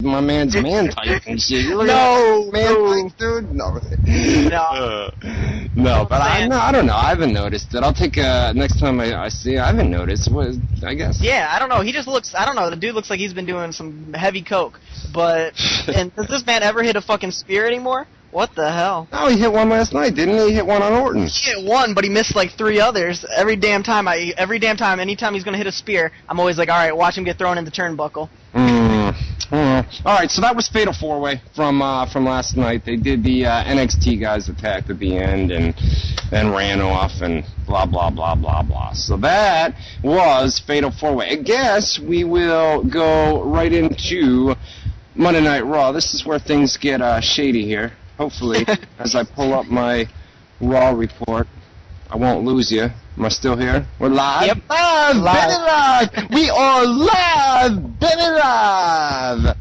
my man's man type and shit. You look No, at man type, dude. No, no. But I don't know. I haven't noticed it. I'll take next time I see. I haven't noticed. I guess. Yeah, I don't know. He just looks. I don't know. The dude looks like he's been doing some heavy coke. But and does this man ever hit a fucking spear anymore? What the hell? Oh, he hit one last night, didn't he? He hit one on Orton. He hit one, but he missed like 3 others. Every damn time, anytime he's gonna hit a spear, I'm always like, all right, watch him get thrown in the turnbuckle. All right, so that was Fatal 4-Way from last night. They did the NXT guys attacked at the end and then ran off and blah, blah, blah, blah, blah. So that was Fatal 4-Way. I guess we will go right into Monday Night Raw. This is where things get shady here. Hopefully, as I pull up my Raw report, I won't lose you. Am I still here? We're live? Yep. Live! Live! We are live! Benny Live!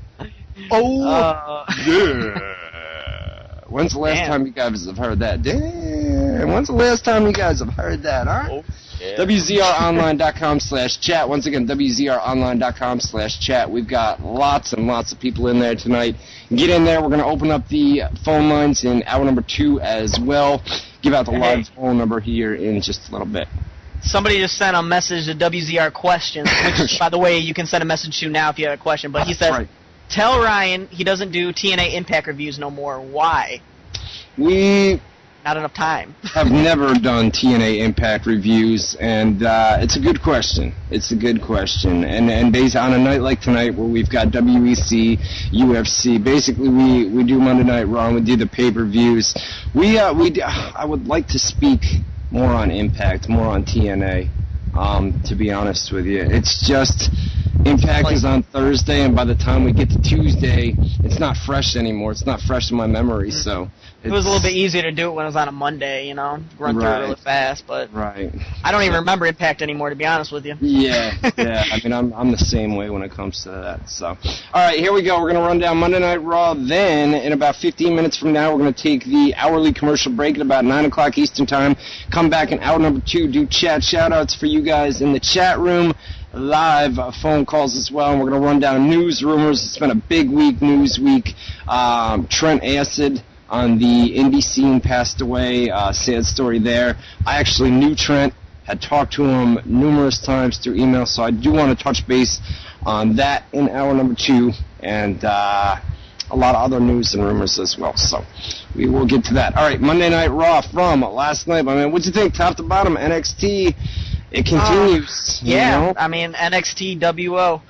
Oh, yeah. When's the last time you guys have heard that? Damn. When's the last time you guys have heard that, huh? Oh, yeah. WZROnline.com/chat. Once again, WZROnline.com/chat. We've got lots and lots of people in there tonight. Get in there. We're going to open up the phone lines in hour number 2 as well. Give out the live phone number here in just a little bit. Somebody just sent a message to WZR Questions, which, by the way, you can send a message to now if you have a question. But he says, tell Ryan he doesn't do TNA Impact reviews no more. Why? Not enough time. I've never done TNA Impact reviews, and it's a good question. It's a good question. And based on a night like tonight where we've got WEC, UFC, basically we do Monday Night Raw, and we do the pay-per-views. I would like to speak more on Impact, more on TNA, to be honest with you. It's just Impact is on Thursday, and by the time we get to Tuesday, it's not fresh anymore. It's not fresh in my memory, so... It was a little bit easier to do it when it was on a Monday, you know, run through it really fast, but I don't even remember Impact anymore, to be honest with you. Yeah. I mean, I'm the same way when it comes to that. So, all right, here we go. We're going to run down Monday Night Raw. Then, in about 15 minutes from now, we're going to take the hourly commercial break at about 9 o'clock Eastern Time. Come back in hour number 2, do chat shout-outs for you guys in the chat room. Live phone calls as well, and we're going to run down news, rumors. It's been a big week, news week. Trent Acid on the indie scene passed away. Sad story there. I actually knew Trent, had talked to him numerous times through email, so I do want to touch base on that in hour number 2, and a lot of other news and rumors as well. So we will get to that. All right, Monday Night Raw from last night. I mean, what'd you think, top to bottom? NXT, it continues. Yeah, you know? I mean, NXT WO.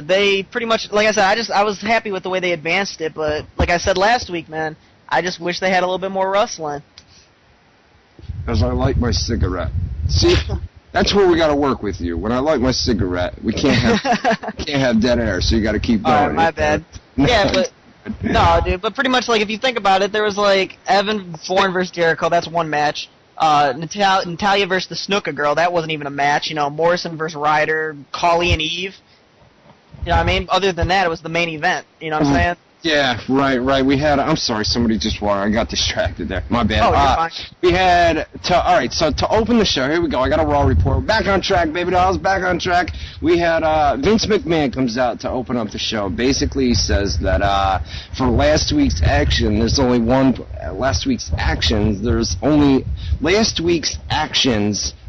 They pretty much, like I said, I was happy with the way they advanced it, but like I said last week, man, I just wish they had a little bit more wrestling. Because I like my cigarette. See, that's where we got to work with you. When I like my cigarette, we can't have dead air, so you got to keep going. All right, my bad. Yeah, but no, dude. But pretty much, like, if you think about it, there was like Evan Bourne versus Jericho. That's one match. Natalia versus the Snuka Girl. That wasn't even a match. You know, Morrison versus Ryder, Khali and Eve. You know what I mean? Other than that, it was the main event. You know what I'm saying? Yeah, right. We had. I'm sorry, somebody just walked. I got distracted there. My bad. Oh, you're fine. We had. All right, so to open the show, here we go. I got a Raw report. We're back on track, baby dolls. Back on track. We had Vince McMahon comes out to open up the show. Basically, he says that for last week's action, there's only one.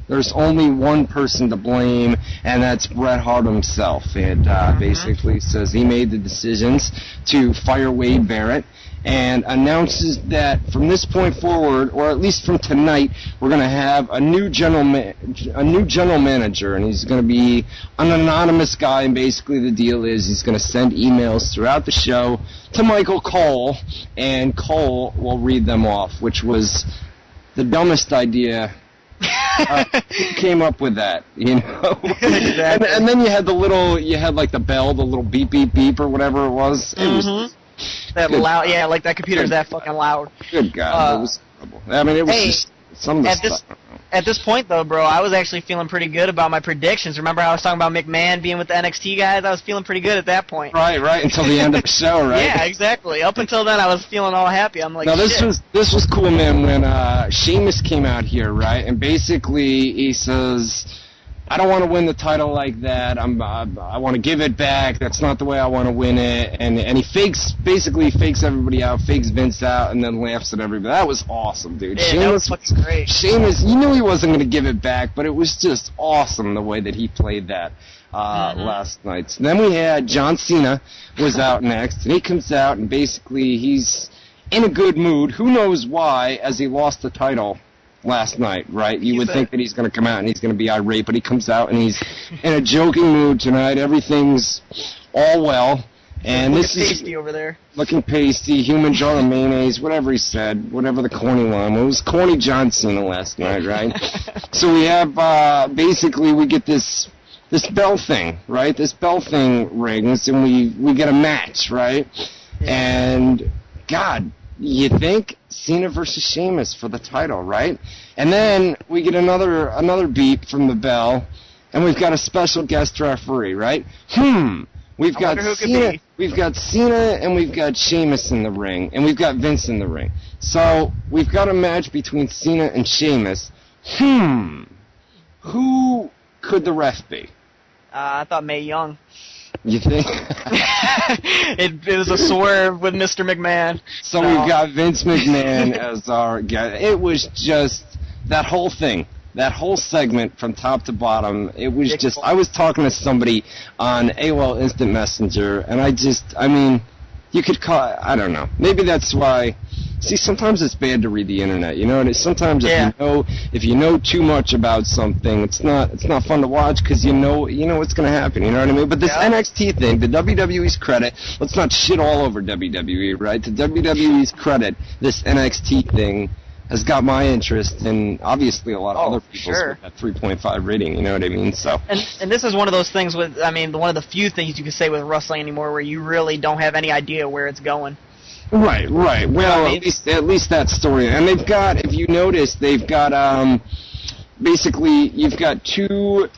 There's only one person to blame, and that's Bret Hart himself. And basically says he made the decisions to fire Wade Barrett, and announces that from this point forward, or at least from tonight, we're going to have a new general manager, and he's going to be an anonymous guy. And basically, the deal is he's going to send emails throughout the show to Michael Cole, and Cole will read them off, which was the dumbest idea. Who came up with that, you know? Exactly. And then you had like the bell, the little beep, beep, beep, or whatever it was. It was that loud, yeah, like that computer's that fucking loud. Good God, it was terrible. I mean, it was just some of the stuff. At this point, though, bro, I was actually feeling pretty good about my predictions. Remember how I was talking about McMahon being with the NXT guys? I was feeling pretty good at that point. Right, until the end of the show, right? Yeah, exactly. Up until then, I was feeling all happy. I'm like, no, this was cool, man, when Sheamus came out here, right? And basically, he says, I don't want to win the title like that. I want to give it back. That's not the way I want to win it. And he basically fakes everybody out, fakes Vince out, and then laughs at everybody. That was awesome, dude. Yeah, that was fucking great. Sheamus, you knew he wasn't going to give it back, but it was just awesome the way that he played that last night. So then we had John Cena was out next, and he comes out, and basically he's in a good mood. Who knows why, as he lost the title last night, right? You would think that he's going to come out and he's going to be irate, but he comes out and he's in a joking mood tonight. Everything's all well. And this is pasty over there. Looking pasty, human jar of mayonnaise, whatever he said, whatever the corny line was. It was corny John Cena last night, right? So we have, basically, we get this bell thing, right? This bell thing rings, and we get a match, right? Yeah. And, God, you think Cena versus Sheamus for the title, right? And then we get another beep from the bell, and we've got a special guest referee, right? We've got Cena, and we've got Sheamus in the ring, and we've got Vince in the ring. So we've got a match between Cena and Sheamus. Who could the ref be? I thought Mae Young. You think? It was a swerve with Mr. McMahon. So we've got Vince McMahon as our guy. It was just that whole thing, that whole segment from top to bottom. It was just, I was talking to somebody on AOL Instant Messenger, and you could call, I don't know. Maybe that's why. See, sometimes it's bad to read the internet, you know. And sometimes if you know too much about something, it's not fun to watch because you know what's going to happen. You know what I mean? But this NXT thing, the WWE's credit, let's not shit all over WWE, right? To WWE's credit, this NXT thing has got my interest, and obviously a lot of other people's with that 3.5 rating. You know what I mean? So. And this is one of those things with, one of the few things you can say with wrestling anymore where you really don't have any idea where it's going. Right. Well, at least that story. And they've got, if you notice, they've got, basically, you've got two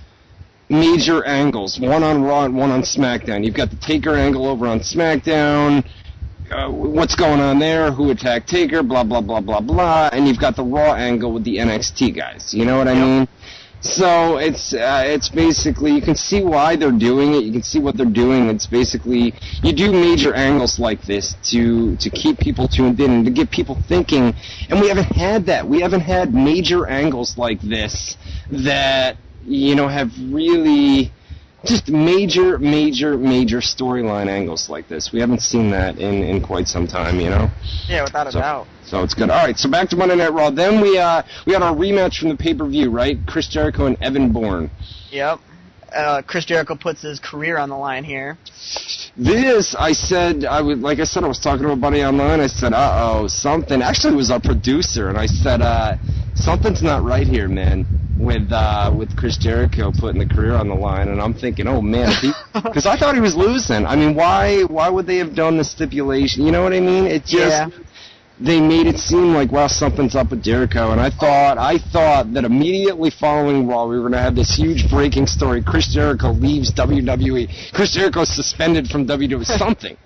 major angles, one on Raw and one on SmackDown. You've got the Taker angle over on SmackDown, what's going on there, who attacked Taker, blah, blah, blah, blah, blah, and you've got the Raw angle with the NXT guys. You know what I mean? So it's basically, you can see why they're doing it. You can see what they're doing. It's basically, you do major angles like this to keep people tuned in and to get people thinking. And we haven't had that. We haven't had major angles like this that, have really just major storyline angles like this. We haven't seen that in quite some time, Yeah, without a doubt. So it's good. All right, so back to Monday Night Raw. Then we had our rematch from the pay-per-view, right? Chris Jericho and Evan Bourne. Yep. Chris Jericho puts his career on the line here. This, I was talking to a buddy online. I said, something. Actually, it was our producer, and I said, something's not right here, man, with Chris Jericho putting the career on the line. And I'm thinking, oh man, because I thought he was losing. Why would they have done the stipulation? You know what I mean? It just. They made it seem like, well, something's up with Jericho, and I thought that immediately following Raw, we were going to have this huge breaking story. Chris Jericho leaves WWE. Chris Jericho's suspended from WWE. Something.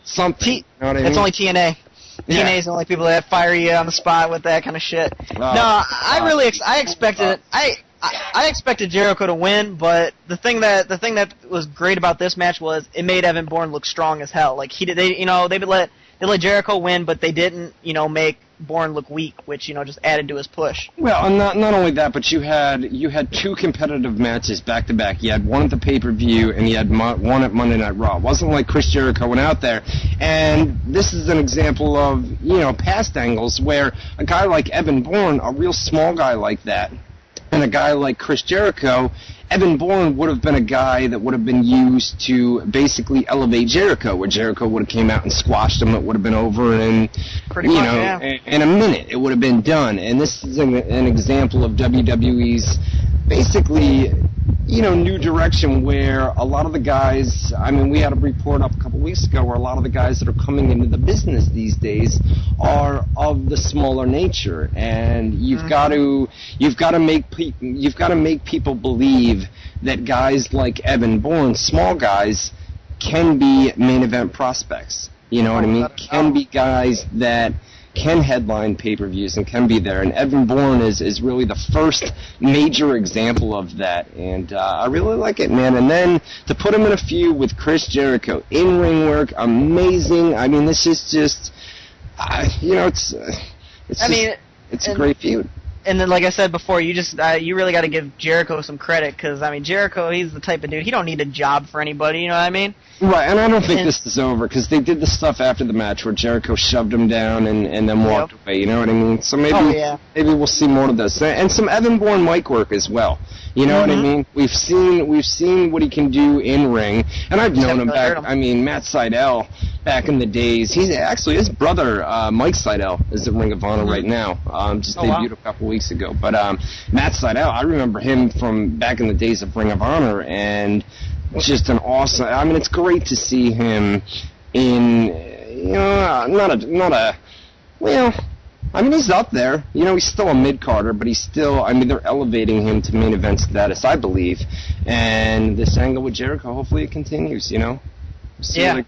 You know what I mean? It's only TNA. Yeah. TNA's the only people that fire you on the spot with that kind of shit. I expected Jericho to win, but the thing that was great about this match was it made Evan Bourne look strong as hell. Like they let Jericho win, but they didn't, make Bourne look weak, which, just added to his push. Well, and not only that, but you had two competitive matches back to back. You had one at the pay-per-view, and you had one at Monday Night Raw. It wasn't like Chris Jericho went out there. And this is an example of, past angles where a guy like Evan Bourne, a real small guy like that, and a guy like Chris Jericho, Evan Bourne would have been a guy that would have been used to basically elevate Jericho, where Jericho would have came out and squashed him. It would have been over in, in a minute. It would have been done. And this is an example of WWE's basically, new direction where a lot of the guys, we had a report up a couple weeks ago where a lot of the guys that are coming into the business these days are of the smaller nature, and you've got to make people believe that guys like Evan Bourne, small guys, can be main event prospects. You know what I mean? Can be guys that can headline pay-per-views and can be there. And Evan Bourne is really the first major example of that. And I really like it, man. And then to put him in a feud with Chris Jericho, in-ring work, amazing. I mean, this is just, it's a great feud. And then, like I said before, you really got to give Jericho some credit, because I mean, Jericho, he's the type of dude, he don't need a job for anybody. You know what I mean? Right, and I don't think this is over, because they did the stuff after the match where Jericho shoved him down and then walked away. You know what I mean? So maybe we'll see more of this, and some Evan Bourne mic work as well. You know what I mean? We've seen what he can do in ring, and I've known him back. I mean, Matt Sydal back in the days. He's actually his brother, Mike Sydal, is at Ring of Honor right now. Just debuted a couple weeks ago. But Matt Sydal, I remember him from back in the days of Ring of Honor, and just an awesome. I mean, it's great to see him in, I mean, he's up there. You know, he's still a mid-carder, but he's still, I mean, they're elevating him to main event status, I believe. And this angle with Jericho, hopefully it continues, you know?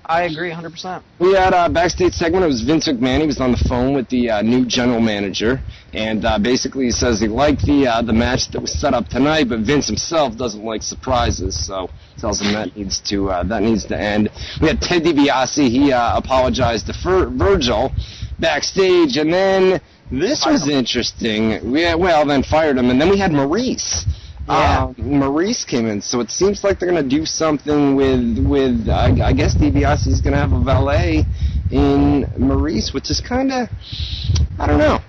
I agree 100%. We had a backstage segment. It was Vince McMahon. He was on the phone with the new general manager, and basically he says he liked the match that was set up tonight, but Vince himself doesn't like surprises, so tells him that needs to end. We had Ted DiBiase. He apologized to Virgil backstage, and then this was interesting. Then fired him, and then we had Maurice. Maurice came in, so it seems like they're going to do something with I guess DiBiase is going to have a valet in Maurice, which is kind of, I don't know.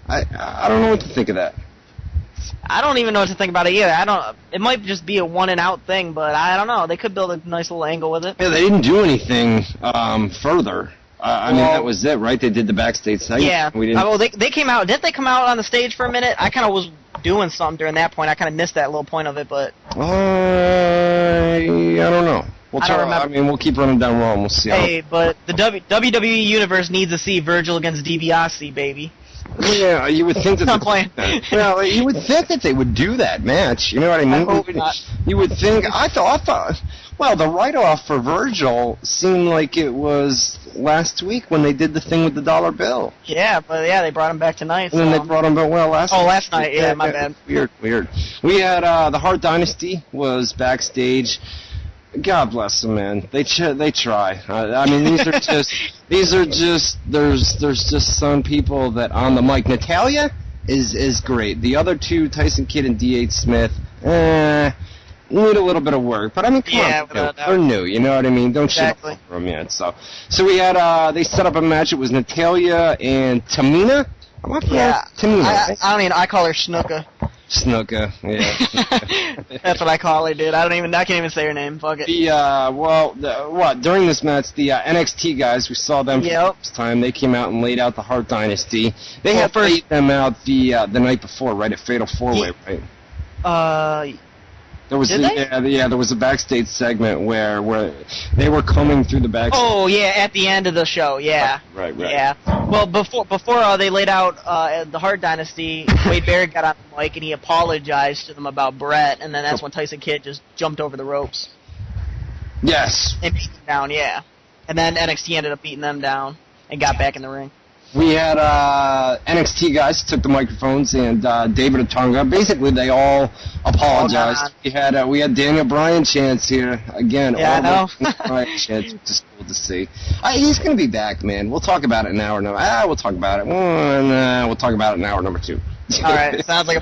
I don't know what to think of that. I don't even know what to think about it either. It might just be a one-and-out thing, but I don't know. They could build a nice little angle with it. Yeah, they didn't do anything further. I mean, that was it, right? They did the backstage segment. Yeah. They came out. Didn't they come out on the stage for a minute? I kind of was doing something during that point. I kind of missed that little point of it, but I don't know. I mean, we'll keep running down Raw and we'll see. Hey, but the WWE Universe needs to see Virgil against DiBiase, baby. Yeah, you would think that. I'm playing. Well, you would think that they would do that match. You know what I mean? I hope not. You would think. I thought. Well, the write-off for Virgil seemed like it was last week when they did the thing with the dollar bill. Yeah, but they brought him back tonight. And then they brought him back last night. Yeah, my bad. Weird. We had the Hart Dynasty was backstage. God bless them, man. They try. I mean, these are just there's just some people that on the mic. Natalia is great. The other two, Tyson Kidd and D.H. Smith, need a little bit of work. But I mean, come on, they're new. You know what I mean? Don't shit on them yet. So we had they set up a match. It was Natalia and Tamina. Tamina. I call her Snuka. Snuka, yeah. That's what I call her, dude. I can't even say her name. Fuck it. During this match, the NXT guys, we saw them for the first time. They came out and laid out the Hart Dynasty. They had laid them out the night before, right, at Fatal 4-Way, right? There was there was a backstage segment where they were coming through the backstage. Oh yeah, at the end of the show, yeah. Right. Yeah. Well, before they laid out the Hart Dynasty, Wade Barrett got on the mic and he apologized to them about Brett, and then that's when Tyson Kidd just jumped over the ropes. Yes. And beat them down, yeah. And then NXT ended up beating them down and got back in the ring. We had NXT guys took the microphones, and David Otunga. Basically, they all apologized. We had Daniel Bryan chants here again. Yeah, I know. Bryan chants, which is cool to see. He's going to be back, man. We'll talk about it in hour number. We'll talk about it. We'll talk about it in hour number 2. All right, sounds like a